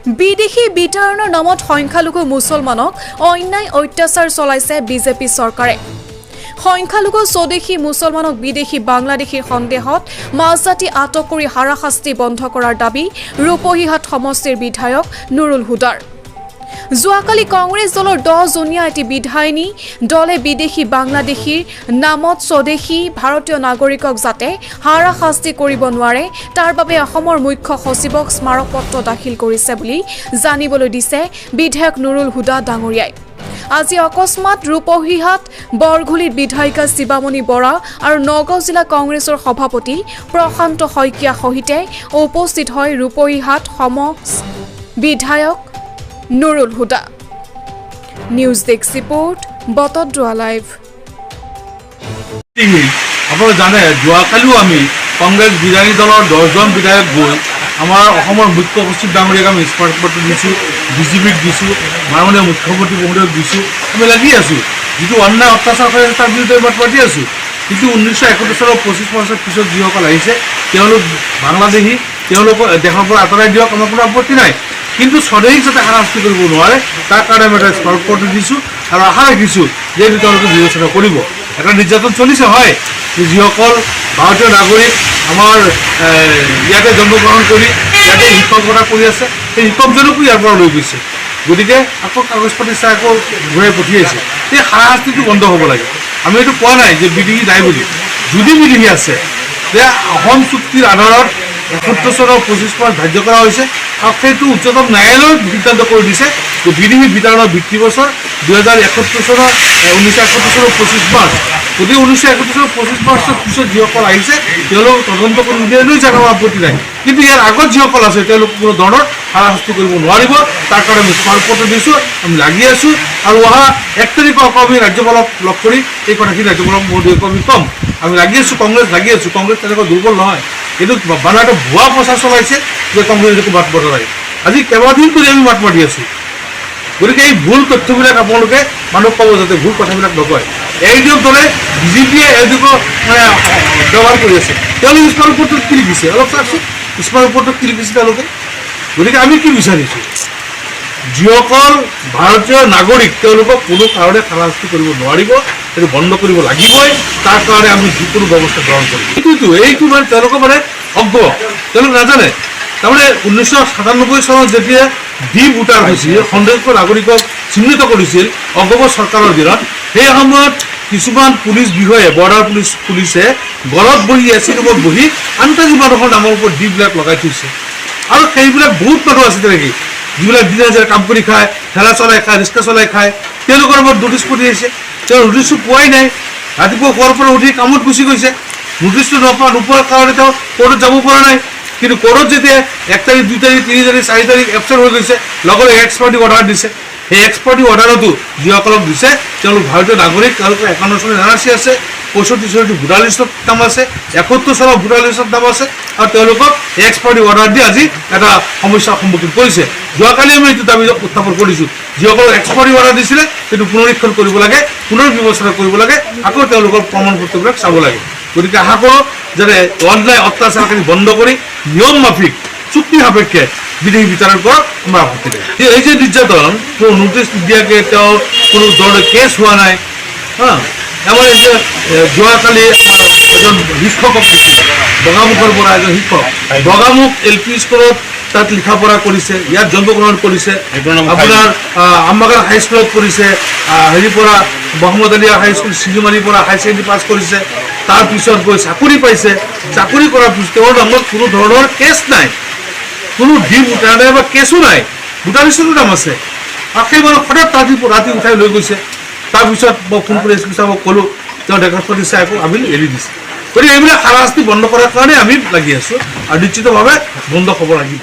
বিদেশী বিতাৰণৰ নামত সংখ্যালঘু মুছলমানক অন্যায় অত্যাচাৰ চলাইছে বিজেপি চৰকাৰে। সংখ্যালঘু স্বদেশী মুছলমানক বিদেশী বাংলাদেশীৰ সন্দেহত মাজজাতি আটক কৰি হাৰাশাস্তি বন্ধ কৰাৰ দাবী ৰূপহীহাট সমষ্টিৰ বিধায়ক নুৰুল হুদাৰ। যোৱাকালি কংগ্ৰেছ দলৰ 10জনীয়া এটি বিধায়িনী দলে বিদেশী বাংলাদেশীৰ নামত স্বদেশী ভাৰতীয় নাগৰিকক যাতে হাৰাশাস্তি কৰিব নোৱাৰে তাৰ বাবে অসমৰ মুখ্য সচিবক স্মাৰকপত্ৰ দাখিল কৰিছে বুলি জানিবলৈ দিছে বিধায়ক নুৰুল হুদা ডাঙৰীয়াই। আজি অকস্মাত ৰূপহীহাট বৰঘুলিত বিধায়িকা শিৱামণি বৰা আৰু নগাঁও জিলা কংগ্ৰেছৰ সভাপতি প্ৰশান্ত শইকীয়া সহিতে উপস্থিত হয় ৰূপহীহাট বিধায়ক Nurul Huda. News desk report বটদ্ৰোয়া লাইভ। আপনাৰা জানে যোৱাকালিও আমি কংগ্ৰেস বিধায়ী দলেৰ 10জন বিধায়ক গৈ আমাৰ মুখ্য সচিব ডাঙৰীয়াক আমি স্মাৰকপত্ৰ দিছোঁ, বিজেপিক দিছোঁ, মাননীয় মুখ্যমন্ত্ৰী মহোদয়ক দিছোঁ। আমি লাগি আছোঁ, যিটো অন্যায় অত্যাচাৰ কৰে তাৰ বিৰুদ্ধে মাত মাতি আছোঁ। কিন্তু 1971 চনৰ 25 বছৰ পিছত যিসকল আহিছে তেওঁলোক বাংলাদেশী, তেওঁলোকক দেশৰ পৰা আঁতৰাই দিয়ক, আমাৰ কোনো আপত্তি নাই। কিন্তু স্বদেশীক যাতে হাৰাশাস্তি কৰিব নোৱাৰে তাৰ কাৰণে আমি এটা স্মাৰকপত্ৰ দিছোঁ আৰু আশা ৰাখিছোঁ যে তেওঁলোকে বিবেচনা কৰিব। এটা নিৰ্যাতন চলিছে হয়, যিসকল ভাৰতীয় নাগৰিক আমাৰ ইয়াতে জন্মগ্ৰহণ কৰি ইয়াতে শিক্ষকতা কৰি আছে, সেই শিক্ষকজনকো ইয়াৰ পৰা লৈ গৈছে। গতিকে আকৌ কাগজ পাতি চাই আকৌ ঘূৰাই পঠিয়াইছে। সেই হাৰাশাস্তিটো বন্ধ হ'ব লাগে। আমি এইটো কোৱা নাই যে বিদেশী নাই বুলি, যদি বিদেশী আছে যে অসম চুক্তিৰ আধাৰত 71 চনৰ 25 মাৰ্চ ধাৰ্য কৰা হৈছে আৰু সেইটো উচ্চতম ন্যায়ালয়ত সিদ্ধান্ত কৰি দিছে যে বিদেশী বিতৰণৰ বৃত্তি বছৰ 1971 চনৰ 25 মাৰ্চ। গতিকে 1971 চনৰ 25 মাৰ্চৰ পিছত যিসকল আহিছে তেওঁলোক তদন্ত কৰি উলিয়াই যাব, আপত্তি নাই। কিন্তু ইয়াৰ আগত যিসকল আছে তেওঁলোক কোনো ধৰণৰ হাৰাশাস্তি কৰিব নোৱাৰিব। তাৰ কাৰণে আমি স্মাৰকপত্ৰ দিছোঁ, আমি লাগি আছোঁ আৰু অহা 1 তাৰিখৰ আমি ৰাজ্যপালক লগ কৰি এই কথাখিনি ৰাজ্যপালক মহোদয়ক আমি ক'ম। আমি লাগি আছোঁ, কংগ্ৰেছ লাগি আছোঁ। কংগ্ৰেছ তেনেকৈ দুৰ্বল নহয়। এইটো বানাটো ভুৱা প্ৰচাৰ চলাইছে যে কংগ্ৰেছ একো মাত বতৰাই। আজি কেইবাদিন ধৰি আমি মাত মাতি আছোঁ। গতিকে এই ভুল তথ্যবিলাক আপোনালোকে মানুহক ক'ব যাতে ভুল কথাবিলাক নকয়। এইটোক দলে বিজেপিয়ে এইটোক ব্যৱহাৰ কৰি আছে। তেওঁলোকে স্মাৰকপত্ৰত কি লিখিছে অলপ চাওকচোন, স্মাৰকপত্ৰত কি লিখিছে তেওঁলোকে। গতিকে আমি কি বিচাৰিছোঁ, যিসকল ভাৰতীয় নাগৰিক তেওঁলোকক কোনো কাৰণে হাৰাশাস্তি কৰিব নোৱাৰিব, সেইটো বন্ধ কৰিব লাগিবই। তাৰ কাৰণে আমি যিকোনো ব্যৱস্থা গ্ৰহণ কৰিম। এইটো মানে তেওঁলোকৰ মানে অজ্ঞ, তেওঁলোক নাজানে। তাৰমানে 1997 চনত যেতিয়া ডি ভোটাৰ হৈছিল, সন্দেহযুক্ত নাগৰিকক চিহ্নিত কৰিছিল অগম চৰকাৰৰ দিনত, সেই সময়ত কিছুমান পুলিচ বিষয়ে বৰ্ডাৰ পুলিচে গলত বহি এচিৰ ওপৰত বহি আন্তঃজীৱ মানুহৰ নামৰ ওপৰত ডিবিলাক লগাই থৈছে। আৰু সেইবিলাক বহুত মানুহ আছে তেনেকৈ যিবিলাক দিনে হাজিৰা কাম কৰি খায়, ঠেলা চলাই খায়, ৰিক্সা চলাই খায়, তেওঁলোকৰ ওপৰত নোটিছ পঠিয়াইছে। তেওঁ নোটিছটো পোৱাই নাই, ৰাতিপুৱা ঘৰৰ পৰা উঠি কামত গুচি গৈছে। নোটিছটো নোপোৱাৰ কাৰণে তেওঁ কোৰ্টত যাব পৰা নাই। কিন্তু কোৰ্টত যেতিয়া 1 তাৰিখ, 2 তাৰিখ, 3 তাৰিখ, 4 তাৰিখ এবচেণ্ট হৈ গৈছে, লগতে এক্সপাৰ্টি অৰ্ডাৰ দিছে। সেই এক্সপাৰ্টি অৰ্ডাৰতো যিসকলক দিছে তেওঁলোক ভাৰতীয় নাগৰিক, তেওঁলোকৰ 51 চনৰ NRC আছে, 65 চনৰ ভোটাৰ লিষ্টত নাম আছে, 71 চনৰ ভোটাৰ লিষ্টত নাম আছে আৰু তেওঁলোকক এক্সপাৰ্টি অৰ্ডাৰ দি আজি এটা সমস্যাৰ সন্মুখীন কৰিছে। যোৱাকালি আমি এইটো দাবী উত্থাপন কৰিছোঁ, যিসকলক এক্সপাৰ্টি অৰ্ডাৰ দিছিলে সেইটো পুনৰীক্ষণ কৰিব লাগে, পুনৰ বিবেচনা কৰিব লাগে, আকৌ তেওঁলোকৰ প্ৰমাণ পত্ৰবিলাক চাব লাগে। গতিকে আশা কৰোঁ যাতে অন্যায় অত্যাচাৰখিনি বন্ধ কৰি নিয়ম মাফিক চুক্তি সাপেক্ষে বিদেশী বিতৰণ কৰা আমাৰ আপত্তি নাই। এই যে নিৰ্যাতন, কোনো নোটিছ নিদিয়াকৈ তেওঁ কোনো ধৰণৰ কেছ হোৱা নাই। আমাৰ এই যে যোৱাকালি এজন শিক্ষকক দিছিলে, বগামুখৰ পৰা এজন শিক্ষক, বগামুখ LP স্কুলত তাত লিখা পঢ়া কৰিছে, ইয়াত জন্মগ্ৰহণ কৰিছে, আপোনাৰ আম্বাগান হাইস্কুলত কৰিছে, হেৰিৰ পৰা মহম্মদ আলিয়া হাইস্কুল চিজুমাৰীৰ পৰা হাই ছেকেণ্ডেৰী পাছ কৰিছে। তাৰপিছত গৈ চাকৰি পাইছে। চাকৰি কৰাৰ পিছত তেওঁৰ নামত কোনো ধৰণৰ কেছ নাই, কোনো ডি ভোটাৰ নাই বা কেছো নাই, ভোটাৰ লিষ্টতো নাম আছে। আৰু সেই মানুহ সদায় ৰাতি উঠাই লৈ গৈছে। তাৰপিছত মই ফোন কৰি এছ পি ছাৰক ক'লোঁ, তেওঁ দেখা পাতি চাই আকৌ আমি এৰি দিছে। গতিকে এইবিলাক হাৰাশাস্তি বন্ধ কৰাৰ কাৰণে আমি লাগি আছোঁ আৰু নিশ্চিতভাৱে বন্ধ হ'ব লাগিব।